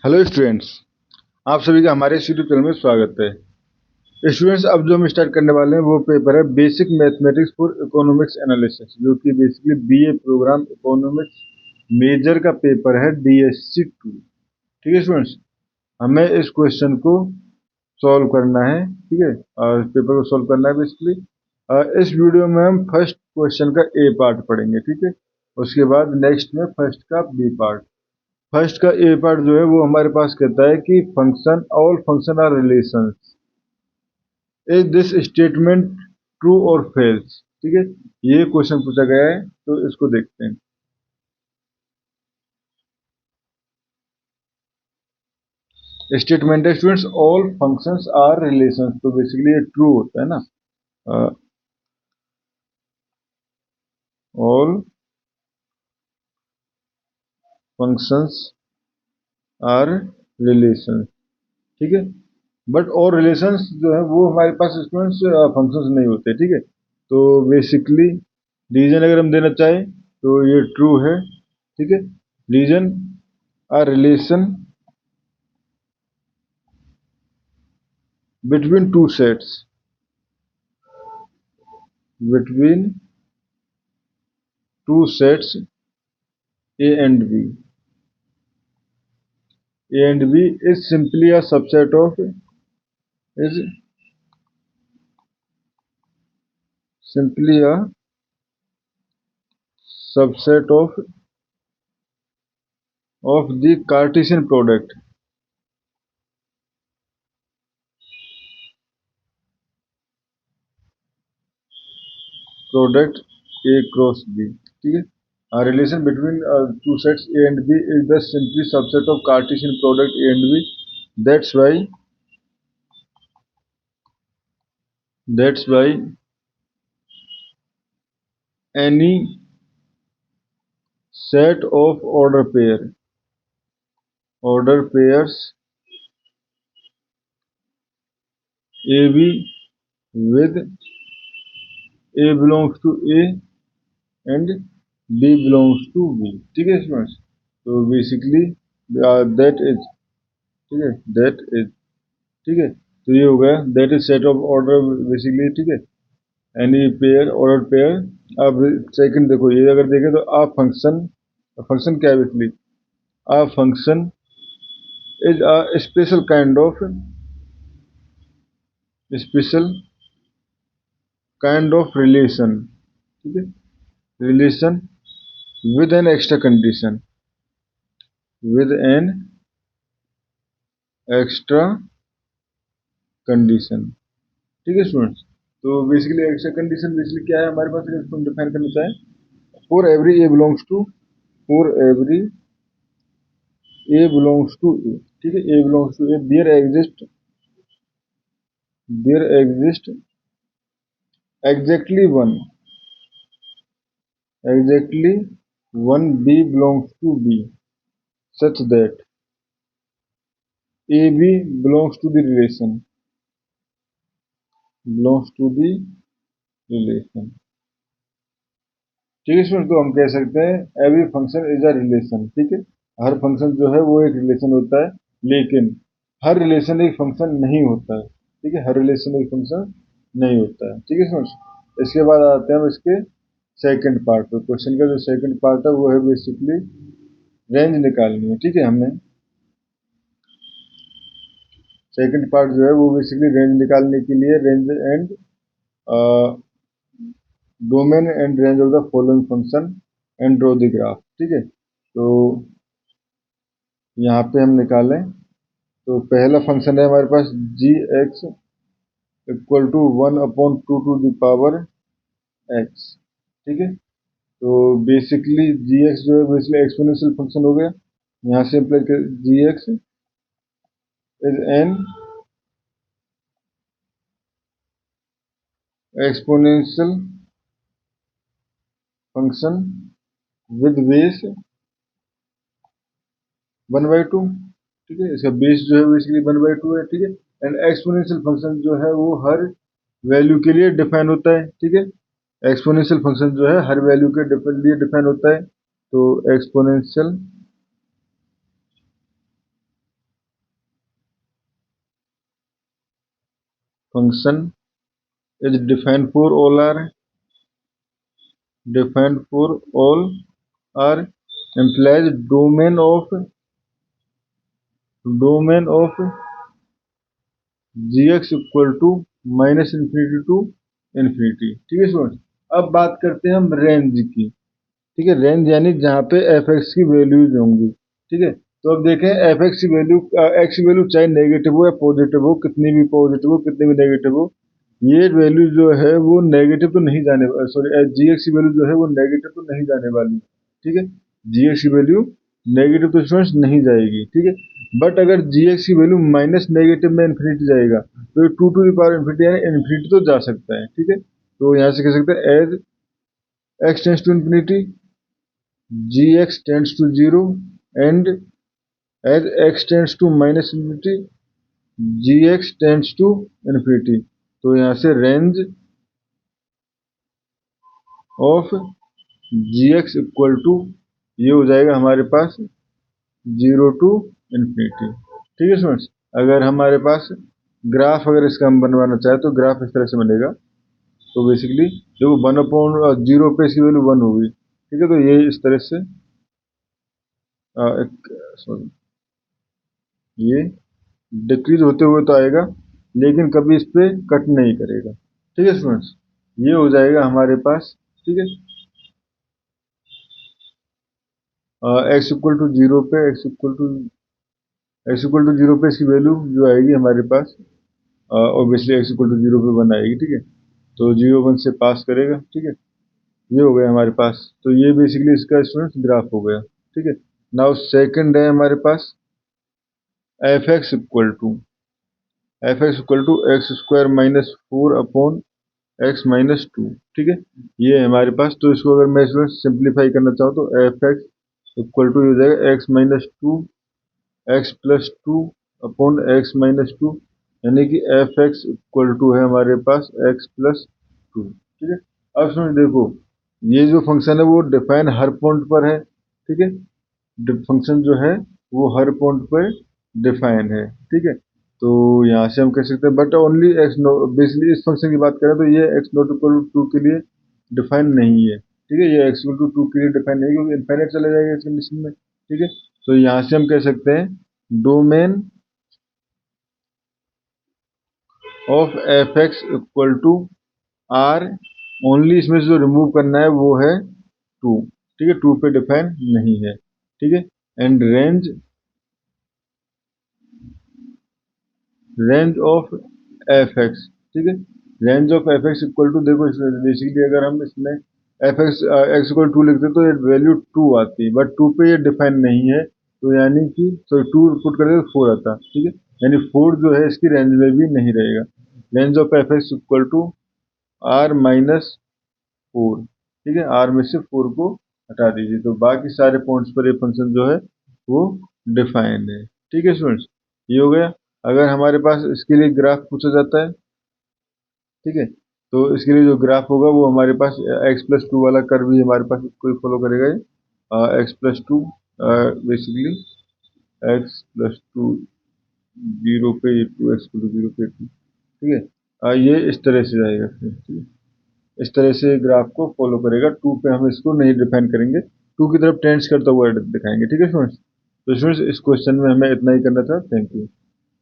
Hello students, आप सभी का हमारे इस यूट्यूब चैनल में स्वागत है। स्टूडेंट्स, अब जो हम स्टार्ट करने वाले हैं वो पेपर है basic mathematics for economics analysis, जो कि basically BA program economics major का पेपर है DSC 2। ठीक है स्टूडेंट्स, हमें इस क्वेश्चन को सॉल्व करना है। ठीक है, और पेपर को सॉल्व करना है बेसिकली। इस वीडियो में हम फर्स्ट क्वेश्चन का ए पार्ट पढ़ेंगे। ठीक है, उसके बाद नेक्स्ट में फर्स्ट का बी पार्ट। फर्स्ट का ए पार्ट जो है वो हमारे पास कहता है कि function all function are relations, is this statement true और फेल्स। ठीक है, ये क्वेश्चन पूछा गया है, तो इसको देखते हैं। स्टेटमेंट है students, all functions are relations, तो बेसिकली ये ट्रू होता है ना। All functions are relations. ठीक है, बट और रिलेशंस जो है वो हमारे पास स्टूडेंट्स फंक्शंस नहीं होते। ठीक है, तो बेसिकली रीजन अगर हम देना चाहें तो ये ट्रू है। ठीक है, reason a relation between two sets, between two sets A and B. A and B is simply a subset of, is simply a subset of the Cartesian product, product A cross B. ठीक है, a relation between two sets A and B is the simply subset of Cartesian product A and B. That's why any set of order pairs AB with A belongs to A and B belongs to B। ठीक है students, तो basically that is, ठीक है, that is, ठीक है, तो ये हो गया that is set of order basically. ठीक है, एनी पेयर ऑर्डर पेयर। अब सेकंड देखो, ये अगर देखें तो आ फंक्शन, फंक्शन क्या है basically, a function is a special kind of relation. ठीक है, relation with an extra condition, with an extra condition। ठीक है स्टूडेंट्स, तो बेसिकली एक्स्ट्रा कंडीशन बेसिकली क्या है हमारे पास, अगर इसको हम डिफाइन करना चाहें, for every a belongs to, for every a belongs to a. ठीक है, a belongs to a, there exist exactly one, exactly one b belongs to b, such that a b belongs to the relation, belongs to the relation. ठीक है student, तो हम कह सकते हैं every function is a relation. ठीक है, हर function जो है वो एक रिलेशन होता है, लेकिन हर रिलेशन एक फंक्शन नहीं होता है। ठीक है, हर रिलेशन एक फंक्शन नहीं होता है। ठीक है स्टूडेंट्स, इसके बाद आते हैं हम इसके सेकंड पार्ट पर। क्वेश्चन का जो सेकंड पार्ट है वो है बेसिकली रेंज निकालनी है। ठीक है, हमें सेकंड पार्ट जो है वो बेसिकली रेंज निकालने के लिए range and domain and range of the following function and draw the graph. ठीक है, तो यहाँ पे हम निकालें तो पहला फंक्शन है हमारे पास g x equal to 1/2 to the power x. ठीक है, तो बेसिकली जी एक्स जो है बेसिकली एक्सपोनेंशियल फंक्शन हो गया। यहाँ से अप्लाई कर g x is an exponential function with base 1/2। ठीक है, इसका बेस जो है बेसिकली 1/2 है। ठीक है, एंड एक्सपोनेंशियल फंक्शन जो है वो हर वैल्यू के लिए डिफाइन होता है। ठीक है, एक्सपोनेंशियल फंक्शन जो है हर वैल्यू के लिए डिफाइन होता है। तो exponential function is defined for all are implies domain of gx equal to minus infinity to infinity. ठीक है स्टूडेंट्स, अब बात करते हैं हम रेंज की। ठीक है, रेंज यानी जहाँ पे एफ एक्स की वैल्यूज होंगी। ठीक है, तो अब देखें एफ एक्स की वैल्यू, एक्स की वैल्यू चाहे नेगेटिव हो या पॉजिटिव हो, कितनी भी पॉजिटिव हो कितनी भी नेगेटिव हो, ये वैल्यू जो है वो नेगेटिव तो नहीं जाने, सॉरी जी एक्स की वैल्यू जो है वो नेगेटिव तो नहीं जाने वाली। ठीक है, जी एक्स की वैल्यू नेगेटिव तो स्टूडेंट्स नहीं जाएगी। ठीक है, बट अगर जी एक्स की वैल्यू माइनस नेगेटिव में इन्फिनिटी जाएगा तो ये two to the power infinity यानी इन्फिनिटी तो जा सकता है। ठीक है, तो यहाँ से कह सकते हैं as x tends to infinity gx tends to 0 and as x tends to minus infinity gx tends to infinity। तो यहाँ से range of gx equal to ये हो जाएगा हमारे पास 0 टू इन्फिनिटी। ठीक है स्टूडेंट्स, अगर हमारे पास ग्राफ अगर इसका हम बनवाना चाहे तो ग्राफ इस तरह से बनेगा। तो बेसिकली जो 1/0 पे इसकी वैल्यू 1 होगी। ठीक है, तो ये इस तरह से सॉरी ये डिक्रीज होते हुए तो आएगा लेकिन कभी इस पे कट नहीं करेगा। ठीक है स्टूडेंट्स, ये हो जाएगा हमारे पास। ठीक है, एक्स इक्वल टू जीरो पे एक्स इक्वल टू जीरो पे इसकी वैल्यू जो आएगी हमारे पास obviously x equal to zero पे 1 आएगी। ठीक है, तो 0 1 से पास करेगा। ठीक है, ये हो गया हमारे पास। तो ये बेसिकली इसका स्टूडेंट्स ग्राफ हो गया। ठीक है, नाउ सेकंड है हमारे पास f x equal to x square minus 4 upon x minus 2। ठीक है, ये है हमारे पास। तो इसको अगर मैं इसमें सिंप्लीफाई करना चाहूँ तो एफ एक्स इक्वल टू हो जाएगा x minus two x plus two upon x minus two, यानी कि एफ एक्स इक्वल टू है हमारे पास एक्स प्लस टू। ठीक है, अब समझ देखो ये जो फंक्शन है वो डिफाइन हर पॉइंट पर है। ठीक है, फंक्शन जो है वो हर पॉइंट पर डिफाइन है। ठीक है, तो यहाँ से हम कह सकते हैं but only x no, basically इस फंक्शन की बात करें तो ये एक्स नॉट इक्वल टू 2 के लिए डिफाइन नहीं है। ठीक है, ये एक्स इक्वल टू 2 के लिए डिफाइन नहीं है क्योंकि इनफाइनाइट चला जाएगा इस कंडीशन में। ठीक है, तो यहाँ से हम कह सकते हैं domain of f x equal to R, only इसमें से जो रिमूव करना है वो है 2। ठीक है, 2 पे डिफाइन नहीं है। ठीक है, and range of f x. ठीक है, range of f x equal to देखो बेसिकली अगर हम इसमें f x x equal to लिखते तो ये वैल्यू 2 आती, बट 2 पे ये डिफाइन नहीं है। तो यानी कि सॉरी 2 पुट करते तो 4 आता। ठीक है, यानी 4 जो है इसकी रेंज में भी नहीं रहेगा। Range of f x equal to R minus 4। ठीक है, आर में से 4 को हटा दीजिए तो बाकी सारे पॉइंट्स पर ये फंक्शन जो है वो डिफाइन है। ठीक है स्टूडेंट्स, ये हो गया। अगर हमारे पास इसके लिए ग्राफ पूछा जाता है, ठीक है, तो इसके लिए जो ग्राफ होगा वो हमारे पास एक्स प्लस टू वाला कर्व भी हमारे पास कोई फॉलो करेगा। ये x plus two basically x plus two zero पे टू एक्स टू जीरो पे टू। ठीक है, ये इस तरह से जाएगा फिर। ठीक है, इस तरह से ग्राफ को फॉलो करेगा। 2 पे हम इसको नहीं डिफाइन करेंगे, 2 की तरफ टेंड्स करता हुआ दिखाएंगे। ठीक है स्टूडेंट्स, तो स्टूडेंट्स इस क्वेश्चन में हमें इतना ही करना था। Thank you.